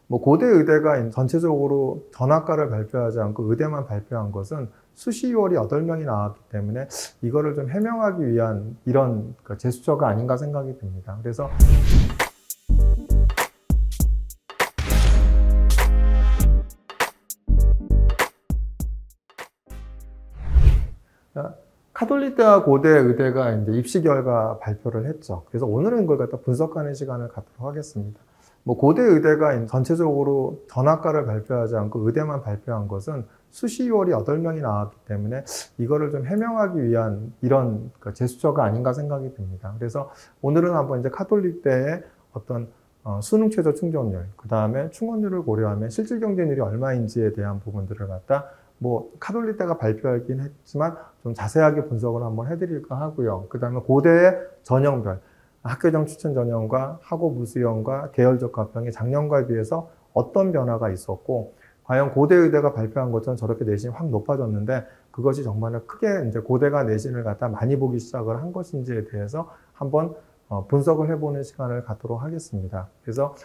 뭐 고대 의대가 전체적으로 전학과를 발표하지 않고 의대만 발표한 것은 수시월이 8명이 나왔기 때문에 이거를 좀 해명하기 위한 이런 제스처가 아닌가 생각이 듭니다. 그래서 카톨릭대와 고대 의대가 이제 입시 결과 발표를 했죠. 그래서 오늘은 이걸 갖다 분석하는 시간을 갖도록 하겠습니다. 뭐 고대 의대가 전체적으로 전학과를 발표하지 않고 의대만 발표한 것은 수시월이 8명이 나왔기 때문에 이거를 좀 해명하기 위한 이런 제스처가 아닌가 생각이 듭니다. 그래서 오늘은 한번 이제 카톨릭대의 어떤 수능 최저 충족률, 그 다음에 충원률을 고려하면 실질 경쟁률이 얼마인지에 대한 부분들을 갖다 뭐 카톨릭대가 발표하긴 했지만 좀 자세하게 분석을 한번 해드릴까 하고요. 그 다음에 고대의 전형별, 학교정 추천 전형과 학업 우수형과 계열적 합평이 작년과에 비해서 어떤 변화가 있었고, 과연 고대 의대가 발표한 것처럼 저렇게 내신이 확 높아졌는데 그것이 정말 크게 이제 고대가 내신을 갖다 많이 보기 시작을 한 것인지에 대해서 한번 분석을 해보는 시간을 갖도록 하겠습니다. 그래서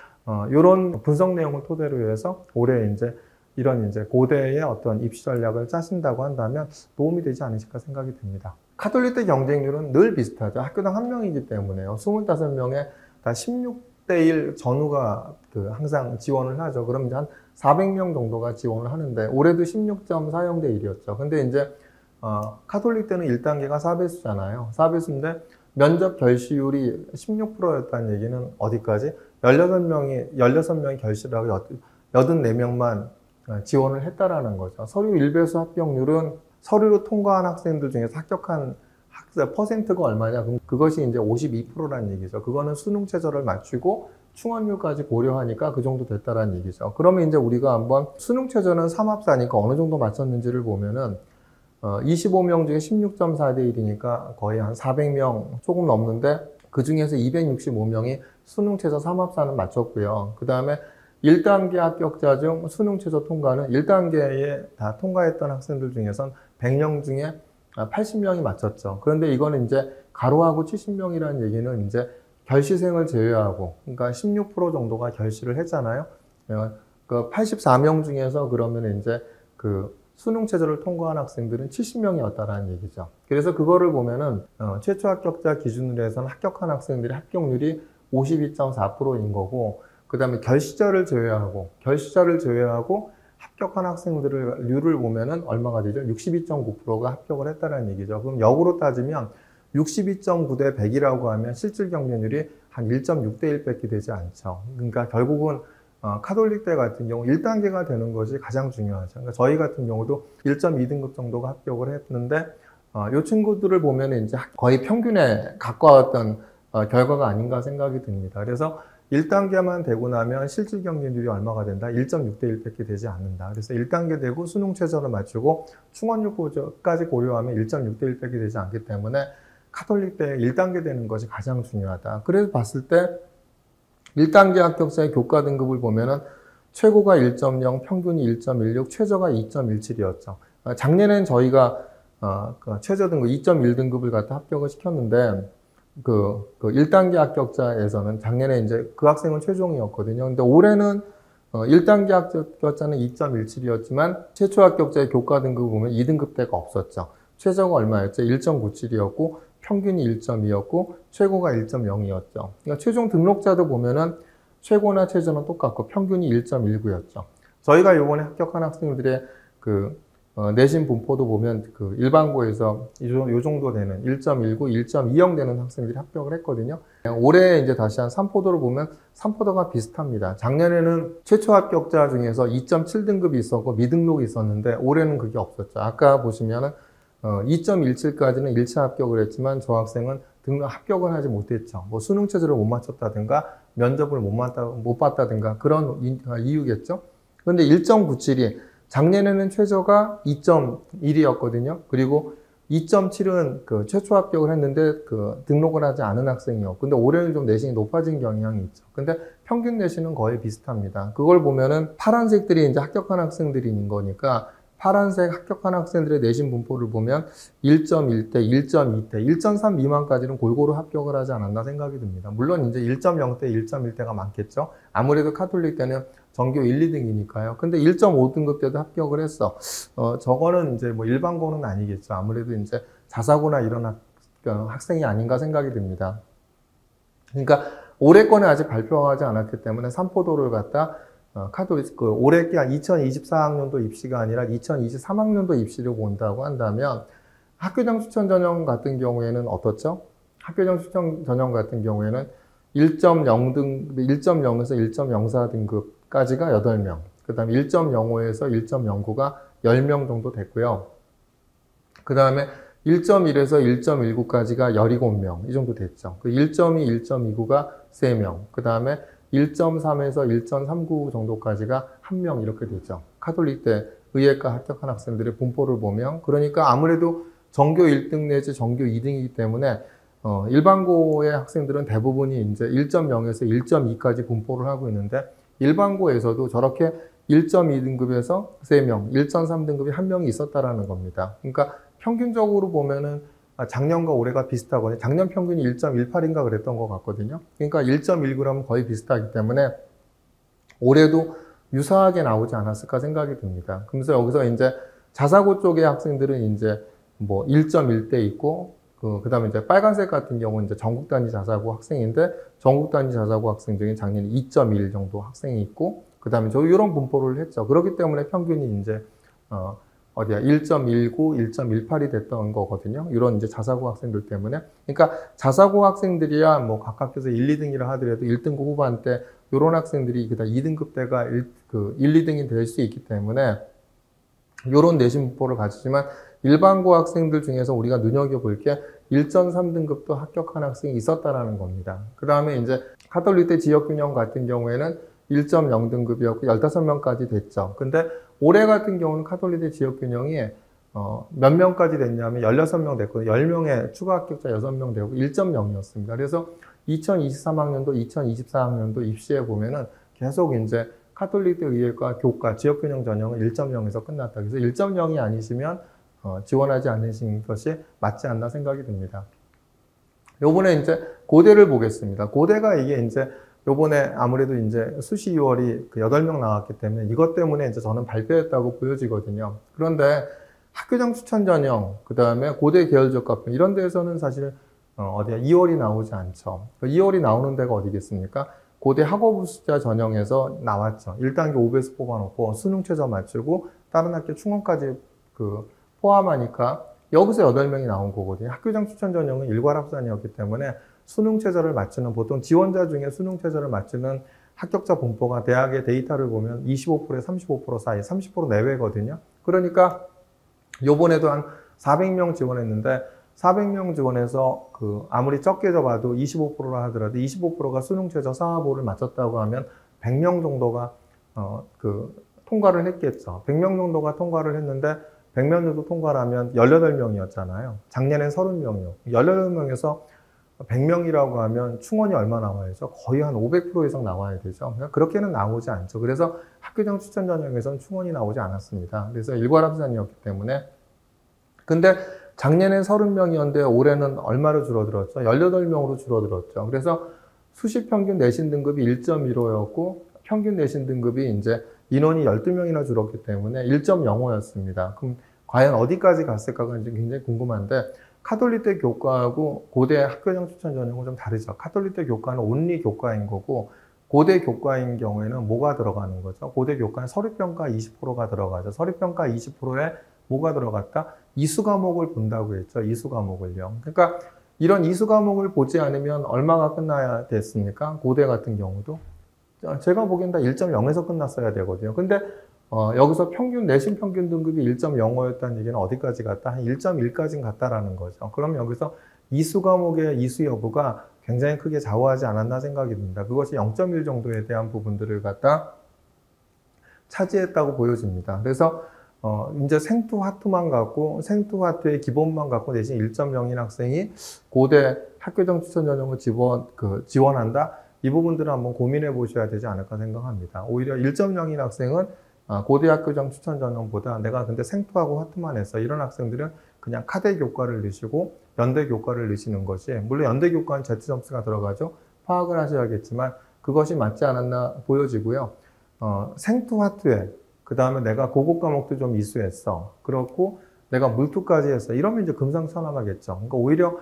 이런 분석 내용을 토대로 해서 올해 이제 이런 이제 고대의 어떤 입시 전략을 짜신다고 한다면 도움이 되지 않으실까 생각이 듭니다. 카톨릭대 경쟁률은 늘 비슷하죠. 학교당 1명이기 때문에요. 25명에 다 16대 1 전후가 항상 지원을 하죠. 그럼 이제 한 400명 정도가 지원을 하는데 올해도 16.40대 1이었죠. 근데 이제 카톨릭대는 1단계가 4배수잖아요. 4배수인데 면접 결시율이 16%였다는 얘기는 어디까지? 16명이 결시를 하고 84명만 지원을 했다라는 거죠. 서류 1배수 합격률은 서류로 통과한 학생들 중에서 합격한 학생 퍼센트가 얼마냐? 그럼 그것이 이제 52%라는 얘기죠. 그거는 수능 최저를 맞추고 충원률까지 고려하니까 그 정도 됐다라는 얘기죠. 그러면 이제 우리가 한번 수능 최저는 3합사니까 어느 정도 맞췄는지를 보면은 25명 중에 16.4대 1이니까 거의 한 400명 조금 넘는데 그 중에서 265명이 수능 최저 3합사는 맞췄고요. 그 다음에 1단계 합격자 중 수능 최저 통과는 1단계에 다 통과했던 학생들 중에선 100명 중에 80명이 맞췄죠. 그런데 이거는 이제 가로하고 70명이라는 얘기는 이제 결시생을 제외하고, 그러니까 16% 정도가 결시를 했잖아요. 그 84명 중에서 그러면 이제 그 수능 최저를 통과한 학생들은 70명이었다라는 얘기죠. 그래서 그거를 보면은 최초 합격자 기준으로 해서는 합격한 학생들의 합격률이 52.4%인 거고, 그 다음에 결시자를 제외하고 합격한 학생들을 률을 보면은 얼마가 되죠? 62.9%가 합격을 했다는 얘기죠. 그럼 역으로 따지면 62.9 대 100이라고 하면 실질 경쟁률이 한 1.6대 1밖에 되지 않죠. 그러니까 결국은 카톨릭대 같은 경우 1단계가 되는 것이 가장 중요하죠. 그러니까 저희 같은 경우도 1.2등급 정도가 합격을 했는데 이 친구들을 보면 이제 거의 평균에 가까웠던 결과가 아닌가 생각이 듭니다. 그래서 1단계만 되고 나면 실질 경쟁률이 얼마가 된다? 1.6대 1밖에 되지 않는다. 그래서 1단계 되고 수능 최저를 맞추고 충원률까지 고려하면 1.6대 1밖에 되지 않기 때문에 카톨릭대 1단계 되는 것이 가장 중요하다. 그래서 봤을 때 1단계 합격자의 교과 등급을 보면은 최고가 1.0, 평균이 1.16, 최저가 2.17이었죠. 작년엔 저희가 최저 등급 2.1등급을 갖다 합격을 시켰는데 그 1단계 합격자에서는 작년에 이제 그 학생은 최종이었거든요. 근데 올해는 1단계 합격자는 2.17이었지만 최초 합격자의 교과 등급을 보면 2등급대가 없었죠. 최저가 얼마였죠? 1.97이었고 평균이 1.2였고 최고가 1.0이었죠. 그러니까 최종 등록자도 보면은 최고나 최저는 똑같고 평균이 1.19였죠. 저희가 이번에 합격한 학생들의 내신 분포도 보면 일반고에서 요 정도 되는 1.19, 1.20 되는 학생들이 합격을 했거든요. 올해 이제 다시 한 3포도를 보면 3포도가 비슷합니다. 작년에는 최초 합격자 중에서 2.7등급이 있었고 미등록이 있었는데 올해는 그게 없었죠. 아까 보시면은 2.17까지는 1차 합격을 했지만 저 학생은 합격을 하지 못했죠. 뭐 수능 최저를 못 맞췄다든가 면접을 못 봤다든가 그런 이유겠죠. 그런데 1.97이 작년에는 최저가 2.1이었거든요. 그리고 2.7은 최초 합격을 했는데 등록을 하지 않은 학생이었고, 근데 올해는 좀 내신이 높아진 경향이 있죠. 근데 평균 내신은 거의 비슷합니다. 그걸 보면은 파란색들이 이제 합격한 학생들인 거니까 파란색 합격한 학생들의 내신 분포를 보면 1.1대, 1.2대, 1.3 미만까지는 골고루 합격을 하지 않았나 생각이 듭니다. 물론 이제 1.0대, 1.1대가 많겠죠. 아무래도 카톨릭 때는 전교 1, 2등이니까요. 근데 1.5등급 때도 합격을 했어. 저거는 이제 뭐 일반고는 아니겠죠. 아무래도 이제 자사고나 이런 학생이 아닌가 생각이 듭니다. 그러니까 올해 거는 아직 발표하지 않았기 때문에 삼포도를 갖다 카톨릭 올해 게 2024학년도 입시가 아니라 2023학년도 입시를 본다고 한다면 학교장 추천 전형 같은 경우에는 어떻죠? 학교장 추천 전형 같은 경우에는 1.0에서 1.04 등급까지가 8명, 그 다음에 1.05에서 1.09가 10명 정도 됐고요. 그 다음에 1.1에서 1.19까지가 17명, 이 정도 됐죠. 그 1.2, 1.29가 3명, 그 다음에 1.3에서 1.39 정도까지가 1명 이렇게 되죠. 카톨릭 때 의예과 합격한 학생들의 분포를 보면, 그러니까 아무래도 전교 1등 내지 전교 2등이기 때문에 일반고의 학생들은 대부분이 이제 1.0에서 1.2까지 분포를 하고 있는데, 일반고에서도 저렇게 1.2등급에서 3명, 1.3등급이 1명이 있었다라는 겁니다. 그러니까 평균적으로 보면은 작년과 올해가 비슷하거든요. 작년 평균이 1.18인가 그랬던 것 같거든요. 그러니까 1.19랑 거의 비슷하기 때문에 올해도 유사하게 나오지 않았을까 생각이 듭니다. 그래서 여기서 이제 자사고 쪽의 학생들은 이제 뭐 1.1대 있고, 그 다음에 이제 빨간색 같은 경우는 이제 전국 단위 자사고 학생인데, 전국 단위 자사고 학생 중에 작년에 2.1 정도 학생이 있고, 그 다음에 저 이런 분포를 했죠. 그렇기 때문에 평균이 이제, 1.19, 1.18이 됐던 거거든요. 이런 이제 자사고 학생들 때문에. 그러니까 자사고 학생들이야 뭐 각각에서 1, 2등이라 하더라도 1등급 후반대, 이런 학생들이 그다 2등급 대가 1, 2등이 될 수 있기 때문에 이런 내신 분포를 가지지만, 일반고 학생들 중에서 우리가 눈여겨볼 게 1.3등급도 합격한 학생이 있었다라는 겁니다. 그 다음에 이제 카톨릭대 지역균형 같은 경우에는 1.0등급이었고 15명까지 됐죠. 근데 올해 같은 경우는 카톨릭대 지역균형이 몇 명까지 됐냐면 16명 됐거든요. 10명의 추가 합격자 6명 되고 1.0이었습니다. 그래서 2023학년도, 2024학년도 입시에 보면은 계속 이제 카톨릭대 의예과 교과 지역균형 전형은 1.0에서 끝났다. 그래서 1.0이 아니시면 지원하지 않으신 것이 맞지 않나 생각이 듭니다. 요번에 이제 고대를 보겠습니다. 고대가 이게 이제 요번에 아무래도 이제 수시 2월이 8명 나왔기 때문에 이것 때문에 이제 저는 발표했다고 보여지거든요. 그런데 학교장 추천 전형, 그 다음에 고대 계열적합평 이런 데에서는 사실 2월이 나오지 않죠. 2월이 나오는 데가 어디겠습니까? 고대 학업부 숫자 전형에서 나왔죠. 1단계 5배수 뽑아놓고 수능 최저 맞추고 다른 학교 충원까지 포함하니까 여기서 8명이 나온 거거든요. 학교장 추천 전형은 일괄합산이었기 때문에 수능 최저를 맞추는, 보통 지원자 중에 수능 최저를 맞추는 합격자 분포가 대학의 데이터를 보면 25%에 35% 사이, 30% 내외거든요. 그러니까 요번에도 한 400명 지원했는데 400명 지원해서 아무리 적게 잡아도 25%라 하더라도 25%가 수능 최저 4하보를 맞췄다고 하면 100명 정도가 통과를 했겠죠. 100명 정도가 통과를 했는데 100명 정도 통과를 하면 18명이었잖아요. 작년엔 30명이요. 18명에서 100명이라고 하면 충원이 얼마 나와야죠? 거의 한 500% 이상 나와야 되죠. 그렇게는 나오지 않죠. 그래서 학교장 추천 전형에서는 충원이 나오지 않았습니다. 그래서 일괄합산이었기 때문에. 근데 작년엔 30명이었는데 올해는 얼마로 줄어들었죠? 18명으로 줄어들었죠. 그래서 수시 평균 내신 등급이 1.15였고 평균 내신 등급이 이제 인원이 12명이나 줄었기 때문에 1.05였습니다. 그럼 과연 어디까지 갔을까가 이제 굉장히 궁금한데, 카톨릭대 교과하고 고대 학교장 추천 전형은 좀 다르죠. 카톨릭대 교과는 온리 교과인 거고, 고대 교과인 경우에는 뭐가 들어가는 거죠? 고대 교과는 서류평가 20%가 들어가죠. 서류평가 20%에 뭐가 들어갔다? 이수 과목을 본다고 했죠. 이수 과목을요. 그러니까 이런 이수 과목을 보지 않으면 얼마가 끝나야 됐습니까? 고대 같은 경우도. 제가 보기엔 다 1.0에서 끝났어야 되거든요. 근데 여기서 내신 평균 등급이 1.05였다는 얘기는 어디까지 갔다? 한 1.1까지는 갔다라는 거죠. 그럼 여기서 이수 과목의 이수 여부가 굉장히 크게 좌우하지 않았나 생각이 듭니다. 그것이 0.1 정도에 대한 부분들을 갖다 차지했다고 보여집니다. 그래서 이제 생투하투만 갖고, 생투하투의 기본만 갖고 내신 1.0인 학생이 고대 학교장 추천 전형을 지원한다? 이 부분들은 한번 고민해 보셔야 되지 않을까 생각합니다. 오히려 1.0인 학생은 고대 학교장 추천 전형보다 내가 근데 생투하고 화투만 했어. 이런 학생들은 그냥 카대 교과를 넣으시고 연대 교과를 넣으시는 것이, 물론 연대 교과는 Z점수가 들어가죠. 파악을 하셔야겠지만 그것이 맞지 않았나 보여지고요. 생투 화투에 그 다음에 내가 고급 과목도 좀 이수했어. 그렇고 내가 물투까지 했어. 이러면 이제 금상첨화하겠죠. 그러니까 오히려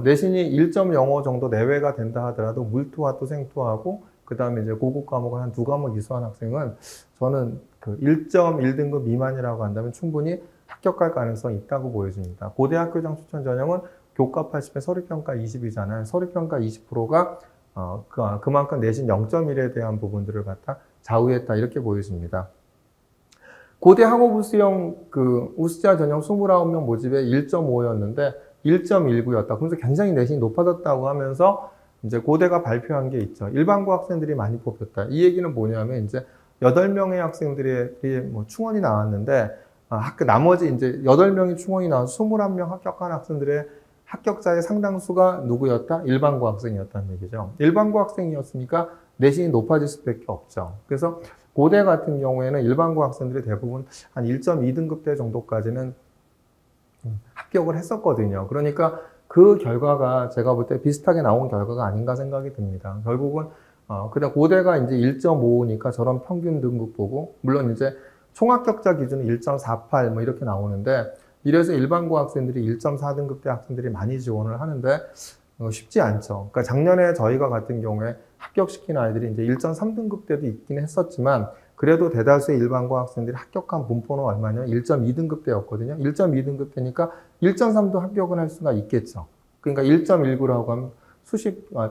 내신이 1.05 정도 내외가 된다 하더라도 물투와 또 생투하고 그 다음에 이제 고급 과목을 한 2과목 이수한 학생은 저는 그 1.1등급 미만이라고 한다면 충분히 합격할 가능성이 있다고 보여집니다. 고대 학교장 추천 전형은 교과 80에 서류평가 20이잖아요. 서류평가 20%가 그만큼 내신 0.1에 대한 부분들을 갖다 좌우했다 이렇게 보여집니다. 고대 학업 수형 우수자 전형 29명 모집에 1.5였는데 1.19였다. 그래서 굉장히 내신이 높아졌다고 하면서 이제 고대가 발표한 게 있죠. 일반고 학생들이 많이 뽑혔다. 이 얘기는 뭐냐면 이제 8명의 학생들이 뭐 충원이 나왔는데 나머지 이제 8명이 충원이 나와서 21명 합격한 학생들의 합격자의 상당수가 누구였다? 일반고 학생이었다는 얘기죠. 일반고 학생이었으니까 내신이 높아질 수밖에 없죠. 그래서 고대 같은 경우에는 일반고 학생들이 대부분 한 1.2등급대 정도까지는 합격을 했었거든요. 그러니까 그 결과가 제가 볼 때 비슷하게 나온 결과가 아닌가 생각이 듭니다. 결국은 그다음 고대가 이제 1.5니까 저런 평균 등급 보고, 물론 이제 총합격자 기준은 1.48 뭐 이렇게 나오는데, 이래서 일반고 학생들이 1.4등급대 학생들이 많이 지원을 하는데 쉽지 않죠. 그러니까 작년에 저희가 같은 경우에 합격시킨 아이들이 이제 1.3등급대도 있긴 했었지만 그래도 대다수의 일반고 학생들이 합격한 분포는 얼마냐면 1.2등급대였거든요. 1.2등급대니까 1.3도 합격을 할 수가 있겠죠. 그러니까 1.19라고 하면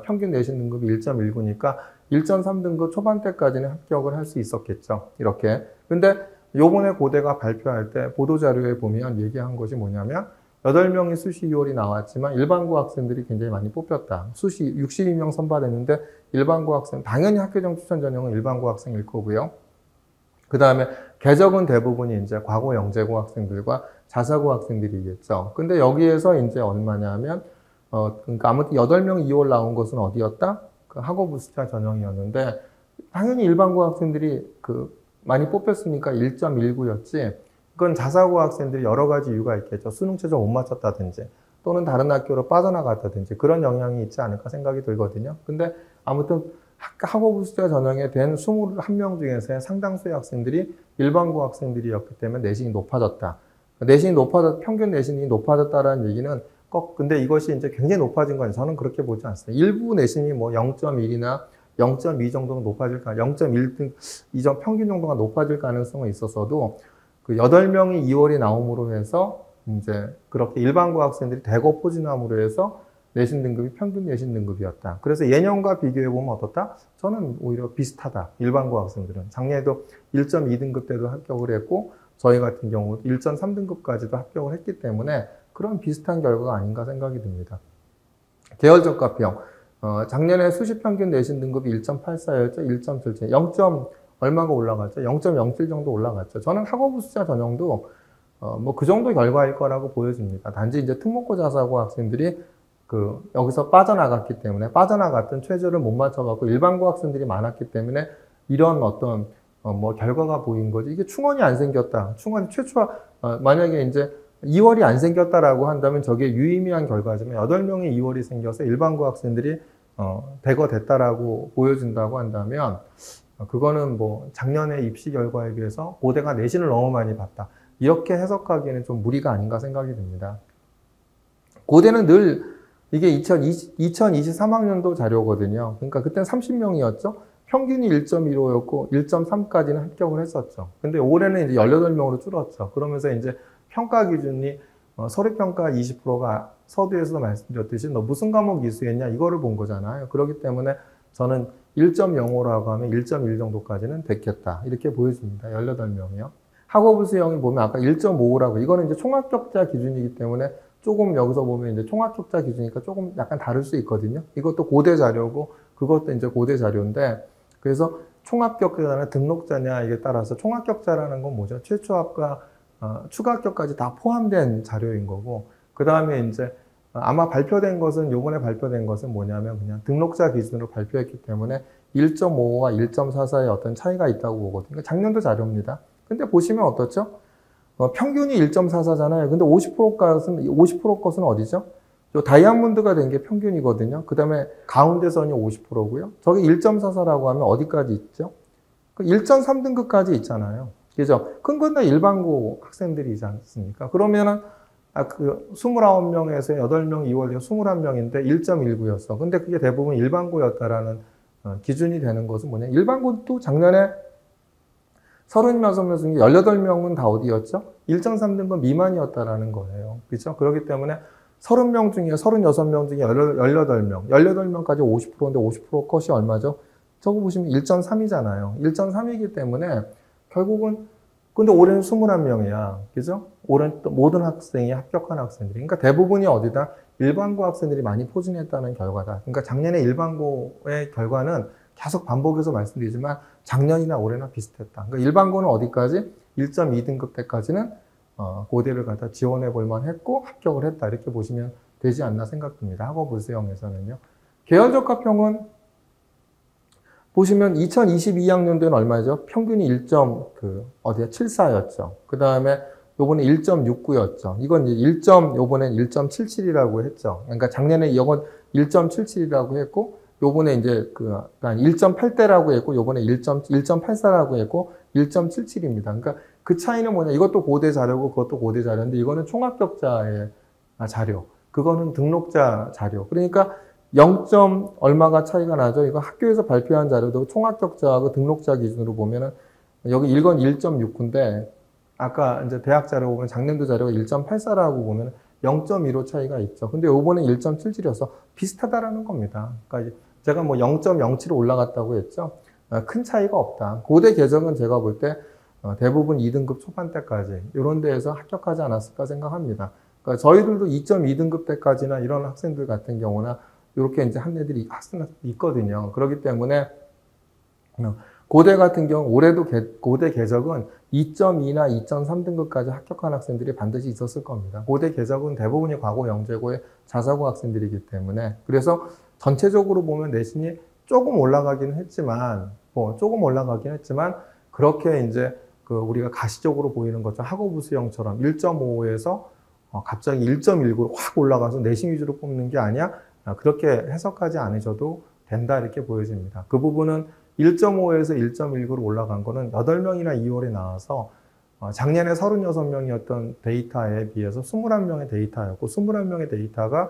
평균 내신 등급이 1.19니까 1.3등급 초반대까지는 합격을 할 수 있었겠죠. 이렇게. 근데 요번에 고대가 발표할 때 보도자료에 보면 얘기한 것이 뭐냐면 8명의 수시 2월이 나왔지만 일반고 학생들이 굉장히 많이 뽑혔다. 수시 62명 선발했는데 일반고 학생, 당연히 학교장 추천 전형은 일반고 학생일 거고요. 그 다음에 궤적은 대부분이 이제 과거 영재고 학생들과 자사고 학생들이겠죠. 근데 여기에서 이제 얼마냐면, 그러니까 아무튼 8명 2월 나온 것은 어디였다? 그 학업 우수자 전형이었는데, 당연히 일반고 학생들이 많이 뽑혔으니까 1.19였지, 그건 자사고 학생들이 여러 가지 이유가 있겠죠. 수능 최저 못 맞췄다든지, 또는 다른 학교로 빠져나갔다든지, 그런 영향이 있지 않을까 생각이 들거든요. 근데 아무튼 학업 우수자 전형에 된 21명 중에서의 상당수의 학생들이 일반고 학생들이었기 때문에 내신이 높아졌다. 평균 내신이 높아졌다라는 얘기는 근데 이것이 이제 굉장히 높아진 건 저는 그렇게 보지 않습니다. 일부 내신이 뭐 0.1이나 0.2 정도는 높아질 0.1등 이전 평균 정도가 높아질 가능성은 있었어도 8명이 2월이 나옴으로 해서 이제 그렇게 일반고 학생들이 대거 포진함으로 해서 내신 등급이 평균 내신 등급이었다. 그래서 예년과 비교해 보면 어떻다? 저는 오히려 비슷하다. 일반고 학생들은 작년에도 1.2등급 때도 합격을 했고 저희 같은 경우 1.3등급까지도 합격을 했기 때문에 그런 비슷한 결과가 아닌가 생각이 듭니다. 계열적합형. 작년에 수시 평균 내신 등급이 1.84였죠. 1.77. 0. 얼마가 올라갔죠? 0.07 정도 올라갔죠. 저는 학업 우수자 전형도 뭐 그 정도 결과일 거라고 보여집니다. 단지 이제 특목고 자사고 학생들이 여기서 빠져나갔던 최저를 못 맞춰갖고 일반고 학생들이 많았기 때문에 이런 어떤 결과가 보인 거지. 이게 충원이 안 생겼다. 충원이 만약에 이제 2월이 안 생겼다라고 한다면 저게 유의미한 결과지만 8명의 2월이 생겨서 일반고 학생들이 대거 됐다라고 보여준다고 한다면 그거는 뭐 작년의 입시 결과에 비해서 고대가 내신을 너무 많이 봤다. 이렇게 해석하기에는 좀 무리가 아닌가 생각이 듭니다. 고대는 늘 이게 2023학년도 자료거든요. 그러니까 그때는 30명이었죠. 평균이 1.15였고 1.3까지는 합격을 했었죠. 근데 올해는 이제 18명으로 줄었죠. 그러면서 이제 평가 기준이 서류평가 20%가 서두에서도 말씀드렸듯이 너 무슨 과목 이수했냐 이거를 본 거잖아요. 그렇기 때문에 저는 1.05라고 하면 1.1 정도까지는 됐겠다. 이렇게 보여집니다. 18명이요. 학업 우수형이 보면 아까 1.5라고 이거는 이제 총합격자 기준이기 때문에 조금 여기서 보면 이제 총합격자 기준이니까 조금 약간 다를 수 있거든요. 이것도 고대 자료고 그것도 이제 고대 자료인데 그래서 총합격자나 등록자냐 이게 따라서 총합격자라는 건 뭐죠? 최초 합과 추가 합격까지 다 포함된 자료인 거고 그 다음에 이제 아마 발표된 것은 요번에 발표된 것은 뭐냐면 그냥 등록자 기준으로 발표했기 때문에 1.55와 1.44의 어떤 차이가 있다고 보거든요. 작년도 자료입니다. 근데 보시면 어떻죠? 평균이 1.44잖아요. 근데 50% 것은 어디죠? 요 다이아몬드가 된 게 평균이거든요. 그 다음에 가운데 선이 50%고요. 저기 1.44라고 하면 어디까지 있죠? 1.3등급까지 있잖아요. 그죠? 큰 건 다 일반고 학생들이지 않습니까? 그러면은, 29명에서 8명 2월에 21명인데 1.19였어. 근데 그게 대부분 일반고였다라는 기준이 되는 것은 뭐냐? 일반고도 작년에 36명 중에 18명은 다 어디였죠? 1.3등급 미만이었다라는 거예요. 그죠? 그렇기 때문에 30명 중에 36명 중에 18명, 18명까지 50%인데 50% 컷이 얼마죠? 저거 보시면 1.3이잖아요. 1.3이기 때문에 결국은 근데 올해는 21명이야. 그죠? 올해는 또 모든 학생이 합격한 학생들이. 그러니까 대부분이 어디다? 일반고 학생들이 많이 포진했다는 결과다. 그러니까 작년에 일반고의 결과는 계속 반복해서 말씀드리지만 작년이나 올해나 비슷했다. 그러니까 일반고는 어디까지? 1.2등급 때까지는 고대를 갖다 지원해 볼 만했고 합격을 했다. 이렇게 보시면 되지 않나 생각됩니다. 학업부 수형에서는요. 계열적 합평은 보시면 2022학년도에는 얼마죠? 평균이 1.74였죠. 그 다음에 요번에 1.69였죠. 이건 이제 요번엔 1.77이라고 했죠. 그러니까 작년에 이건 1.77이라고 했고, 요번에 이제 1.8대라고 했고, 요번에 1.84라고 했고, 1.77입니다. 그러니까 그 차이는 뭐냐? 이것도 고대 자료고, 그것도 고대 자료인데, 이거는 총합격자의 자료. 그거는 등록자 자료. 그러니까 0. 얼마가 차이가 나죠? 이거 학교에서 발표한 자료도 총합격자하고 등록자 기준으로 보면은, 여기 이건 1.69인데, 아까 이제 대학 자료 보면 작년도 자료가 1.84라고 보면 0.15 차이가 있죠. 근데 요번에 1.77이어서 비슷하다라는 겁니다. 그러니까 제가 뭐 0.07 올라갔다고 했죠. 큰 차이가 없다. 고대 개정은 제가 볼 때 대부분 2등급 초반대까지 이런 데에서 합격하지 않았을까 생각합니다. 그러니까 저희들도 2.2등급 때까지나 이런 학생들 같은 경우나 이렇게 이제 한 애들이 학생들이 있거든요. 그렇기 때문에 고대 같은 경우 올해도 고대 개적은 2.2나 2.3등급까지 합격한 학생들이 반드시 있었을 겁니다. 고대 개적은 대부분이 과거 영재고의 자사고 학생들이기 때문에 그래서 전체적으로 보면 내신이 조금 올라가긴 했지만 그렇게 이제 우리가 가시적으로 보이는 것처럼 학업부 수형처럼 1.5에서 갑자기 1.19로 확 올라가서 내신 위주로 뽑는 게 아니야. 그렇게 해석하지 않으셔도 된다 이렇게 보여집니다. 그 부분은 1.5에서 1.19로 올라간 거는 8명이나 2월에 나와서 작년에 36명이었던 데이터에 비해서 21명의 데이터였고 21명의 데이터가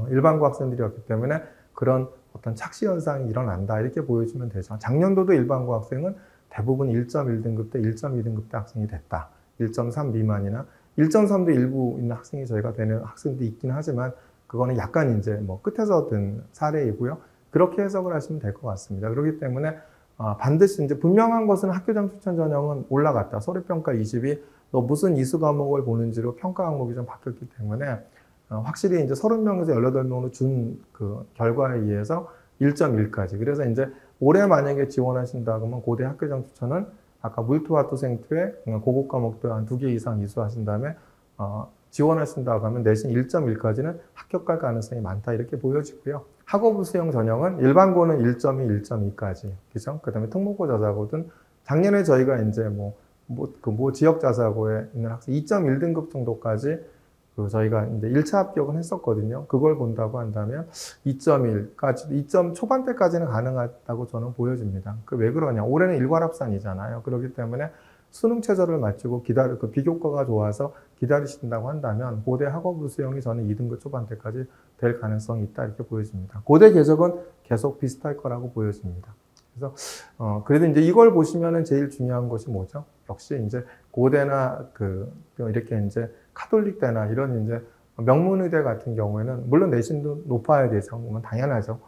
일반고 학생들이었기 때문에 그런 어떤 착시 현상이 일어난다 이렇게 보여주면 되죠. 작년도도 일반고 학생은 대부분 1.1등급 때 1.2등급 때 학생이 됐다. 1.3 미만이나 1.3도 일부 있는 학생이 저희가 되는 학생도 있긴 하지만 그거는 약간 이제 뭐 끝에서 든 사례이고요. 그렇게 해석을 하시면 될 것 같습니다. 그렇기 때문에 반드시 이제 분명한 것은 학교장 추천 전형은 올라갔다. 서류평가 20이 너 무슨 이수 과목을 보는지로 평가 항목이 좀 바뀌었기 때문에 확실히 이제 30명에서 18명으로 준 그 결과에 의해서 1.1까지. 그래서 이제 올해 만약에 지원하신다 그러면 고대 학교장 추천은 아까 물투와 또 생투에 고급 과목도 한 2개 이상 이수하신 다음에 지원하신다고 하면 내신 1.1까지는 합격할 가능성이 많다 이렇게 보여지고요. 학업부 수형 전형은 일반고는 1.2, 1.2까지, 그죠? 그 다음에 특목고 자사고든 작년에 저희가 이제 지역 자사고에 있는 학생 2.1등급 정도까지 저희가 이제 1차 합격은 했었거든요. 그걸 본다고 한다면 2.1까지, 2점 초반대까지는 가능하다고 저는 보여집니다. 왜 그러냐? 올해는 일괄합산이잖아요. 그렇기 때문에 수능 최저를 맞추고 비교과가 좋아서 기다리신다고 한다면 고대 학업부 수형이 저는 2등급 초반대까지 될 가능성이 있다 이렇게 보여집니다. 고대 개적은 계속 비슷할 거라고 보여집니다. 그래서 그래도 이제 이걸 보시면은 제일 중요한 것이 뭐죠? 역시 이제 고대나 이렇게 이제 카톨릭대나 이런 이제 명문의대 같은 경우에는 물론 내신도 높아야 되죠. 당연하죠.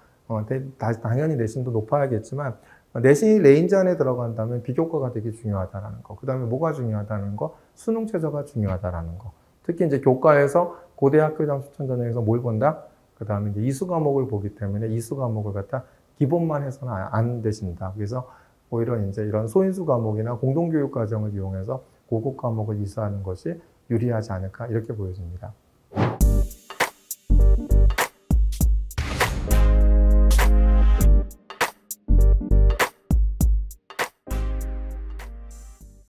당연히 내신도 높아야겠지만 내신이 레인지 안에 들어간다면 비교과가 되게 중요하다라는 거. 그 다음에 뭐가 중요하다는 거? 수능 최저가 중요하다라는 거. 특히 이제 교과에서 고대 학교장 추천 전형에서 뭘 본다? 그 다음에 이제 이수 과목을 보기 때문에 이수 과목을 갖다 기본만 해서는 안 되신다. 그래서 오히려 이제 이런 소인수 과목이나 공동교육 과정을 이용해서 고급 과목을 이수하는 것이 유리하지 않을까 이렇게 보여집니다.